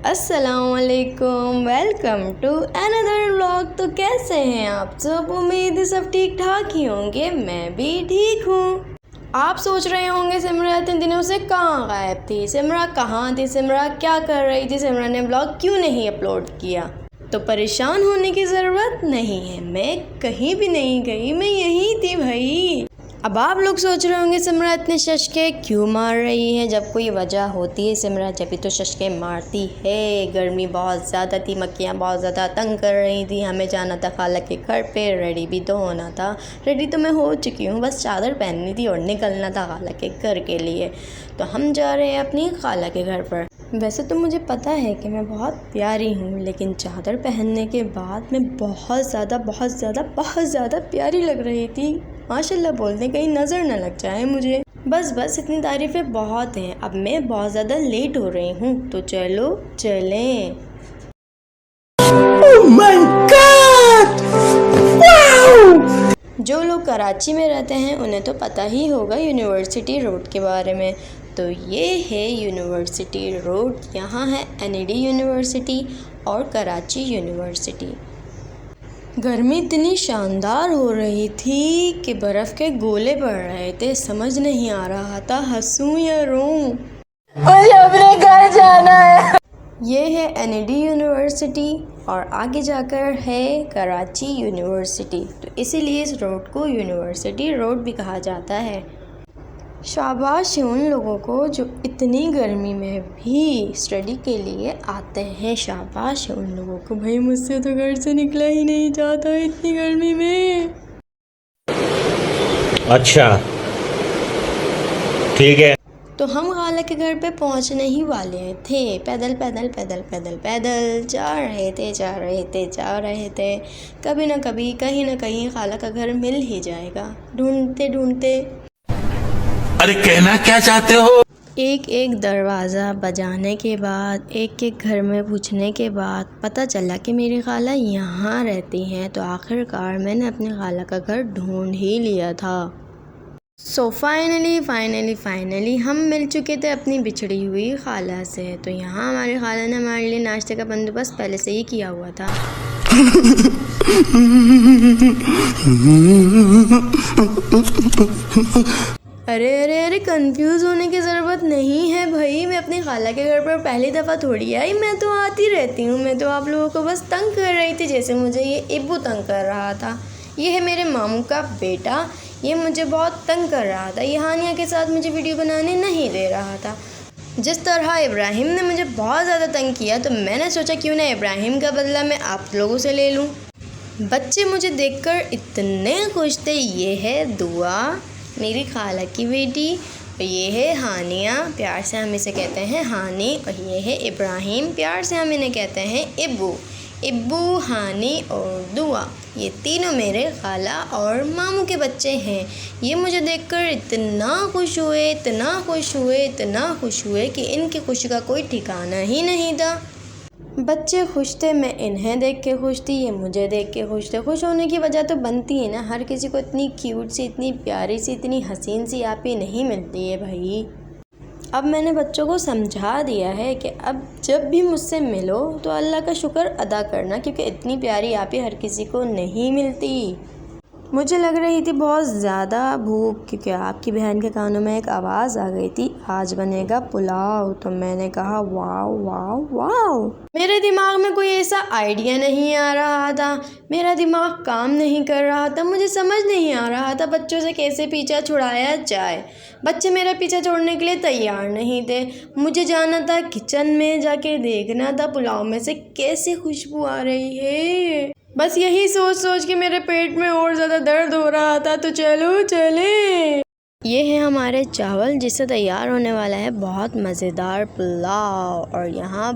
अस्सलामुअलैकुम, welcome to another vlog. तो कैसे हैं आप सब? उम्मीद है सब ठीक ठाक ही होंगे। मैं भी ठीक हूँ। आप सोच रहे होंगे सिमरा इतने दिनों से कहाँ गायब थी, सिमरा कहाँ थी, सिमरा क्या कर रही थी, सिमरा ने व्लॉग क्यों नहीं अपलोड किया। तो परेशान होने की ज़रूरत नहीं है, मैं कहीं भी नहीं गई, मैं यहीं थी भाई। अब आप लोग सोच रहे होंगे सिमरा इतने शशके क्यों मार रही है, जब कोई वजह होती है सिमरा जब भी तो शशके मारती है। गर्मी बहुत ज़्यादा थी, मक्खियाँ बहुत ज़्यादा तंग कर रही थी, हमें जाना था खाला के घर पे, रेडी भी तो होना था। रेडी तो मैं हो चुकी हूँ, बस चादर पहननी थी और निकलना था खाला के घर के लिए। तो हम जा रहे हैं अपनी खाला के घर पर। वैसे तो मुझे पता है कि मैं बहुत प्यारी हूँ, लेकिन चादर पहनने के बाद मैं बहुत ज़्यादा प्यारी लग रही थी। माशाल्लाह बोलते कहीं नज़र न लग जाए मुझे। बस इतनी तारीफ़ें बहुत हैं। अब मैं बहुत ज़्यादा लेट हो रही हूँ, तो चलो चलें। Oh my God! Wow! जो लोग कराची में रहते हैं उन्हें तो पता ही होगा यूनिवर्सिटी रोड के बारे में। तो ये है यूनिवर्सिटी रोड, यहाँ है NED यूनिवर्सिटी और कराची यूनिवर्सिटी। गर्मी इतनी शानदार हो रही थी कि बर्फ़ के गोले पड़ रहे थे, समझ नहीं आ रहा था हंसूं या रोऊं। मुझे अपने घर जाना है। ये है NED यूनिवर्सिटी और आगे जाकर है कराची यूनिवर्सिटी, तो इसीलिए इस रोड को यूनिवर्सिटी रोड भी कहा जाता है। शाबाश है उन लोगों को जो इतनी गर्मी में भी स्टडी के लिए आते हैं, शाबाश है उन लोगों को। भाई मुझसे तो घर से निकला ही नहीं जाता इतनी गर्मी में। अच्छा ठीक है। तो हम खाला के घर पे पहुंचने ही वाले थे। पैदल जा रहे थे। कभी ना कभी कहीं ना कहीं खाला का घर मिल ही जाएगा। ढूंढते अरे कहना क्या चाहते हो? एक दरवाज़ा बजाने के बाद, एक घर में पूछने के बाद पता चला कि मेरी खाला यहाँ रहती हैं। तो आखिरकार मैंने अपनी खाला का घर ढूंढ ही लिया था। सो फाइनली हम मिल चुके थे अपनी बिछड़ी हुई खाला से। तो यहाँ हमारी खाला ने हमारे लिए नाश्ते का बंदोबस्त पहले से ही किया हुआ था। अरे कंफ्यूज होने की ज़रूरत नहीं है भाई, मैं अपनी खाला के घर पर पहली दफ़ा थोड़ी आई, मैं तो आती रहती हूँ। मैं तो आप लोगों को बस तंग कर रही थी, जैसे मुझे ये इब्बू तंग कर रहा था। ये है मेरे मामू का बेटा, ये मुझे बहुत तंग कर रहा था, ये हानिया के साथ मुझे वीडियो बनाने नहीं दे रहा था। जिस तरह इब्राहिम ने मुझे बहुत ज़्यादा तंग किया, तो मैंने सोचा क्यों ना इब्राहिम का बदला मैं आप लोगों से ले लूँ। बच्चे मुझे देखकर इतने खुश थे। ये है दुआ, मेरी खाला की बेटी, और ये है हानिया, प्यार से हम इसे कहते हैं हानी, और ये है इब्राहिम, प्यार से हम इन्हें कहते हैं इब्बू, हानी और दुआ। ये तीनों मेरे खाला और मामू के बच्चे हैं। ये मुझे देखकर इतना खुश हुए कि इनकी खुशी का कोई ठिकाना ही नहीं था। बच्चे खुश थे, मैं इन्हें देख के खुश थी, ये मुझे देख के खुश थे। खुश होने की वजह तो बनती है ना, हर किसी को इतनी क्यूट सी, इतनी प्यारी सी, इतनी हसीन सी आप ही नहीं मिलती है भाई। अब मैंने बच्चों को समझा दिया है कि अब जब भी मुझसे मिलो तो अल्लाह का शुक्र अदा करना, क्योंकि इतनी प्यारी आप ही हर किसी को नहीं मिलती। मुझे लग रही थी बहुत ज़्यादा भूख, क्योंकि आपकी बहन के कानों में एक आवाज़ आ गई थी, आज बनेगा पुलाव। तो मैंने कहा वाओ। मेरे दिमाग में कोई ऐसा आइडिया नहीं आ रहा था, मेरा दिमाग काम नहीं कर रहा था, मुझे समझ नहीं आ रहा था बच्चों से कैसे पीछा छुड़ाया जाए। बच्चे मेरा पीछा छोड़ने के लिए तैयार नहीं थे। मुझे जाना था किचन में, जाके देखना था पुलाव में से कैसे खुशबू आ रही है। बस यही सोच के मेरे पेट में और ज़्यादा दर्द हो रहा था। तो चलो चलें। ये है हमारे चावल, जिससे तैयार होने वाला है बहुत मज़ेदार पुलाव, और यहाँ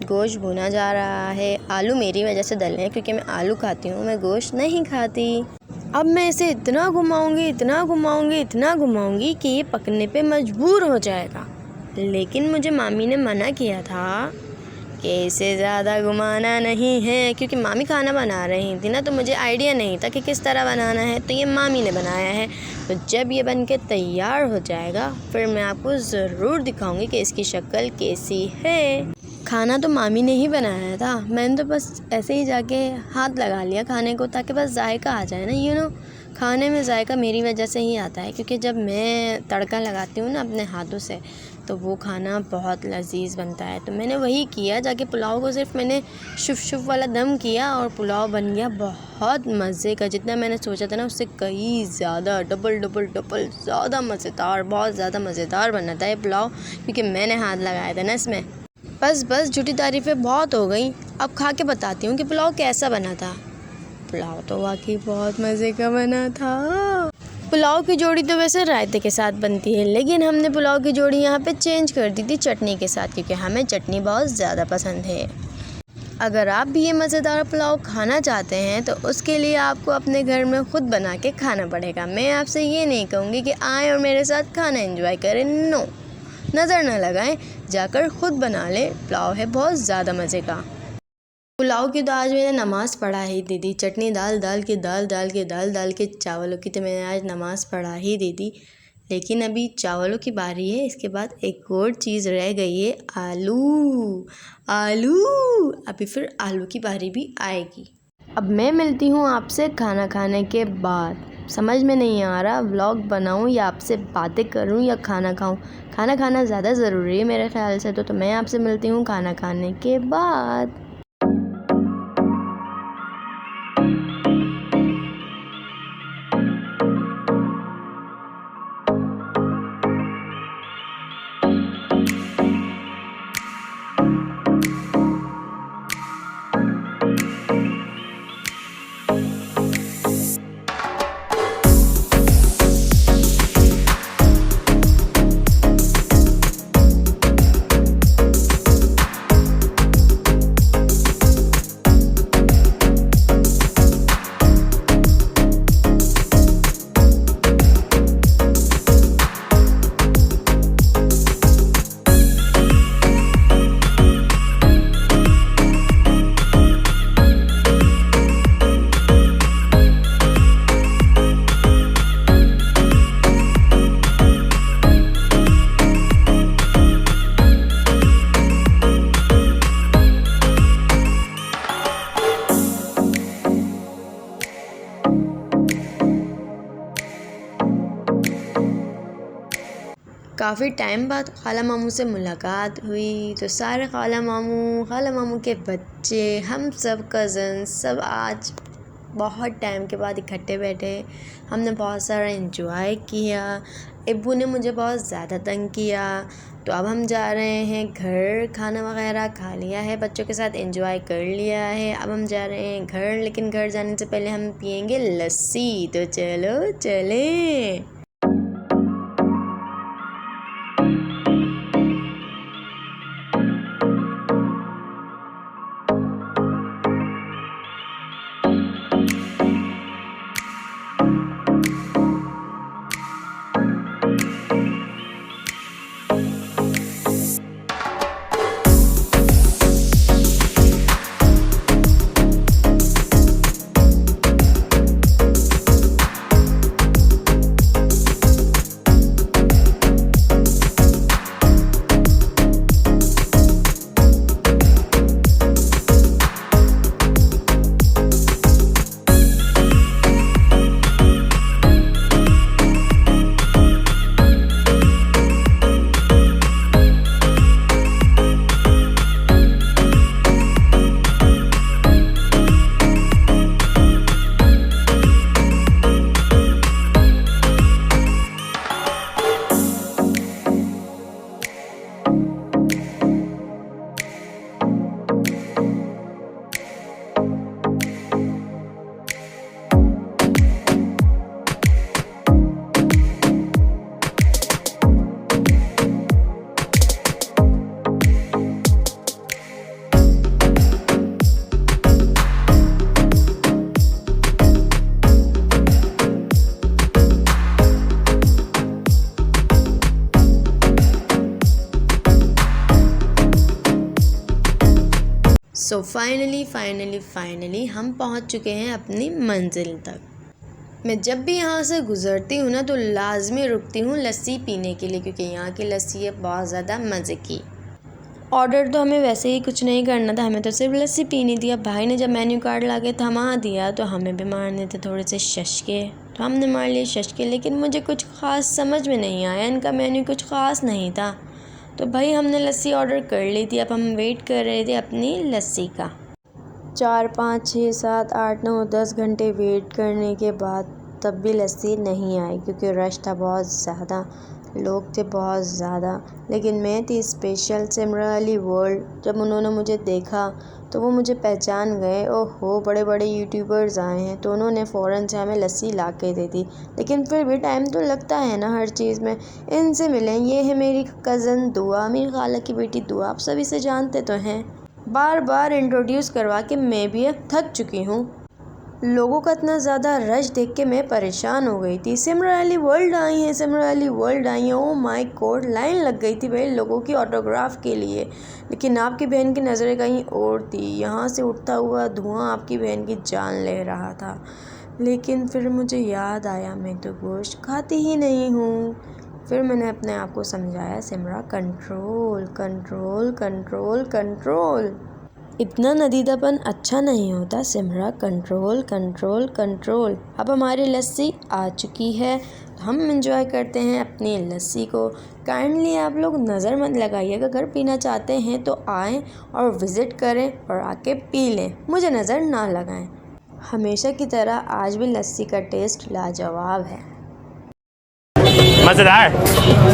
गोश्त भुना जा रहा है। आलू मेरी वजह से डले हैं, क्योंकि मैं आलू खाती हूँ, मैं गोश्त नहीं खाती। अब मैं इसे इतना घुमाऊंगी कि ये पकने पे मजबूर हो जाएगा। लेकिन मुझे मामी ने मना किया था कि इसे ज़्यादा घुमाना नहीं है, क्योंकि मामी खाना बना रही थी ना, तो मुझे आइडिया नहीं था कि किस तरह बनाना है, तो ये मामी ने बनाया है। तो जब ये बन के तैयार हो जाएगा फिर मैं आपको ज़रूर दिखाऊंगी कि इसकी शक्ल कैसी है। खाना तो मामी ने ही बनाया था, मैंने तो बस ऐसे ही जाके हाथ लगा लिया खाने को, ताकि बस जायका आ जाए ना। खाने में जायका मेरी वजह से ही आता है, क्योंकि जब मैं तड़का लगाती हूँ ना अपने हाथों से, तो वो खाना बहुत लजीज बनता है। तो मैंने वही किया, जाके पुलाव को सिर्फ मैंने शुफ शुफ वाला दम किया और पुलाव बन गया बहुत मज़े का। जितना मैंने सोचा था ना उससे कई ज़्यादा, डबल ज़्यादा मज़ेदार, बहुत ज़्यादा मज़ेदार बना था ये पुलाव, क्योंकि मैंने हाथ लगाया था ना इसमें। बस झूठी तारीफ़ें बहुत हो गई। अब खा के बताती हूँ कि पुलाव कैसा बना था। पुलाव तो वाकई बहुत मज़े का बना था। पुलाव की जोड़ी तो वैसे रायते के साथ बनती है, लेकिन हमने पुलाव की जोड़ी यहाँ पे चेंज कर दी थी चटनी के साथ, क्योंकि हमें चटनी बहुत ज़्यादा पसंद है। अगर आप भी ये मज़ेदार पुलाव खाना चाहते हैं तो उसके लिए आपको अपने घर में ख़ुद बना के खाना पड़ेगा। मैं आपसे ये नहीं कहूँगी कि आएँ और मेरे साथ खाना एंजॉय करें, नो, नज़र न लगाएं, जाकर ख़ुद बना लें। पुलाव है बहुत ज़्यादा मज़े का। पुलाव की तो आज मैंने नमाज़ पढ़ा ही दी थी। चटनी दाल डाल के चावलों की तो मैंने आज नमाज़ पढ़ा ही दी थी। लेकिन अभी चावलों की बारी है, इसके बाद एक और चीज़ रह गई है, आलू। अभी फिर आलू की बारी भी आएगी। अब मैं मिलती हूँ आपसे खाना खाने के बाद। समझ में नहीं आ रहा व्लॉग बनाऊँ या आपसे बातें करूँ या खाना खाऊँ। खाना खाना ज़्यादा ज़रूरी है मेरे ख़्याल से, तो मैं आपसे मिलती हूँ खाना खाने के बाद। काफ़ी टाइम बाद खाला मामू से मुलाकात हुई, तो सारे खाला मामू के बच्चे, हम सब कज़न्स सब आज बहुत टाइम के बाद इकट्ठे बैठे। हमने बहुत सारा एंजॉय किया। अब्बू ने मुझे बहुत ज़्यादा तंग किया, तो अब हम जा रहे हैं घर। खाना वगैरह खा लिया है, बच्चों के साथ एंजॉय कर लिया है, अब हम जा रहे हैं घर। लेकिन घर जाने से पहले हम पियेंगे लस्सी, तो चलो चलें। सो फाइनली हम पहुंच चुके हैं अपनी मंजिल तक। मैं जब भी यहाँ से गुज़रती हूँ ना तो लाजमी रुकती हूँ लस्सी पीने के लिए, क्योंकि यहाँ की लस्सी है बहुत ज़्यादा मज़े की। ऑर्डर तो हमें वैसे ही कुछ नहीं करना था, हमें तो सिर्फ लस्सी पीनी थी। अब भाई ने जब मेन्यू कार्ड ला के थमा दिया तो हमें भी मारने थे थोड़े से शशके, तो हमने मार लिए शशके। लेकिन मुझे कुछ ख़ास समझ में नहीं आया, इनका मेन्यू कुछ ख़ास नहीं था। तो भाई हमने लस्सी ऑर्डर कर ली थी, अब हम वेट कर रहे थे अपनी लस्सी का। 4, 5, 6, 7, 8, 9, 10 घंटे वेट करने के बाद तब भी लस्सी नहीं आई, क्योंकि रश था बहुत ज़्यादा, लोग थे बहुत ज़्यादा। लेकिन मैं थी स्पेशल सिमरा अली वर्ल्ड। जब उन्होंने मुझे देखा तो वो मुझे पहचान गए। ओहो, बड़े बड़े यूट्यूबर्स आए हैं, तो उन्होंने फ़ौरन से हमें लस्सी ला के दे दी। लेकिन फिर भी टाइम तो लगता है ना हर चीज़ में। इनसे मिलें, ये है मेरी कज़न दुआ, मेरी खाला की बेटी दुआ, आप सभी से जानते तो हैं। बार बार इंट्रोड्यूस करवा के मैं भी अब थक चुकी हूँ। लोगों का इतना ज़्यादा रश देख के मैं परेशान हो गई थी। सिमरा अली वर्ल्ड आई हैं, सिमरा अली वर्ल्ड आई हैं, ओ माय गॉड, लाइन लग गई थी भाई लोगों की ऑटोग्राफ के लिए। लेकिन आपकी बहन की नज़रें कहीं और थी, यहाँ से उठता हुआ धुआं आपकी बहन की जान ले रहा था। लेकिन फिर मुझे याद आया, मैं तो गोश्त खाती ही नहीं हूँ। फिर मैंने अपने आप को समझाया, सिमरा कंट्रोल कंट्रोल कंट्रोल कंट्रोल, इतना नदीदापन अच्छा नहीं होता सिमरा, कंट्रोल कंट्रोल कंट्रोल। अब हमारी लस्सी आ चुकी है, हम एंजॉय करते हैं अपनी लस्सी को। काइंडली आप लोग नज़र मत लगाइएगा, अगर पीना चाहते हैं तो आएँ और विज़िट करें और आके पी लें, मुझे नज़र ना लगाएं। हमेशा की तरह आज भी लस्सी का टेस्ट लाजवाब है, मजेदार।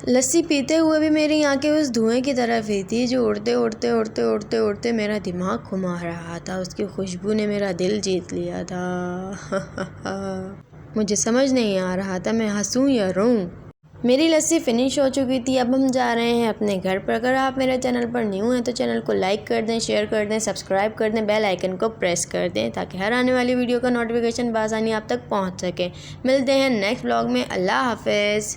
लस्सी पीते हुए भी मेरी आंखें उस धुएं की तरफ ही थी जो उड़ते उड़ते उड़ते उड़ते उड़ते मेरा दिमाग घुमा रहा था। उसकी खुशबू ने मेरा दिल जीत लिया था। मुझे समझ नहीं आ रहा था मैं हंसूं या रोऊं। मेरी लस्सी फिनिश हो चुकी थी, अब हम जा रहे हैं अपने घर पर। अगर आप मेरे चैनल पर न्यू हैं तो चैनल को लाइक कर दें, शेयर कर दें, सब्सक्राइब कर दें, बेल आइकन को प्रेस कर दें ताकि हर आने वाली वीडियो का नोटिफिकेशन बआसानी आप तक पहुंच सके। मिलते हैं नेक्स्ट व्लॉग में। अल्लाह हाफ़िज़।